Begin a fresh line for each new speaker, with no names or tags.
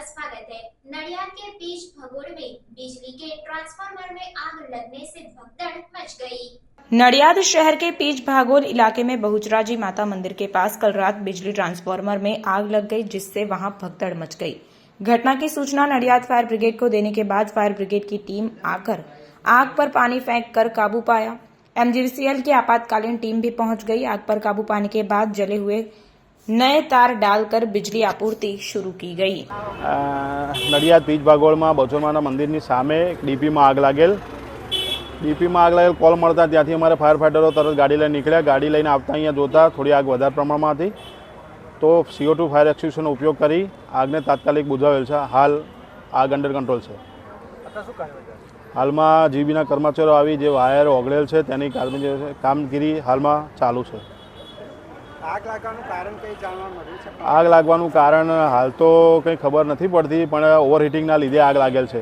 आपका स्वागत है। नडियाद के बीच भगोड़ में बिजली के ट्रांसफार्मर में आग लगने से भगदड़ मच गई। नडियाद शहर के पीच भागोल इलाके में बहुचराजी माता मंदिर के पास कल रात बिजली ट्रांसफार्मर में आग लग गई, जिससे वहां भगदड़ मच गई। घटना की सूचना नडियाद फायर ब्रिगेड को देने के बाद फायर ब्रिगेड की टीम आकर आग पर पानी फेंक कर काबू पाया। एमजीवीसीएल की आपातकालीन टीम भी पहुंच गई। आग पर काबू पाने के बाद जले हुए नए तार डालकर बिजली आपूर्ति शुरू की गई।
नडियाद पीच भागोळમાં બચોરમાના મંદિરની સામે ડીપીમાં આગ લાગેલ કોલ મળતા ત્યાંથી અમારે ફાયર ફાઇટરો તરત ગાડી લઈને નીકળ્યા। ગાડી લઈને આવતા અહીંયા જોતા થોડી આગ વધારે પ્રમાણમાં હતી, તો CO2 ફાયર એક્સ્ટિંગ્વિશરનો ઉપયોગ કરી આગને તાત્કાલિક બુઝાવેલ છે। હાલ આગ અંડર કંટ્રોલ છે। હાલમાં જીબીના કર્મચારીઓ આવી જે વાયર ઓગળેલ છે તેની કામગીરી હાલમાં ચાલુ છે।
આગ લાગવાનું કારણ કંઈ જાણવા મળ્યું છે?
આગ લાગવાનું કારણ હાલ તો કંઈ ખબર નથી પડતી, પણ ઓવરહીટિંગના લીધે આગ લાગેલ છે।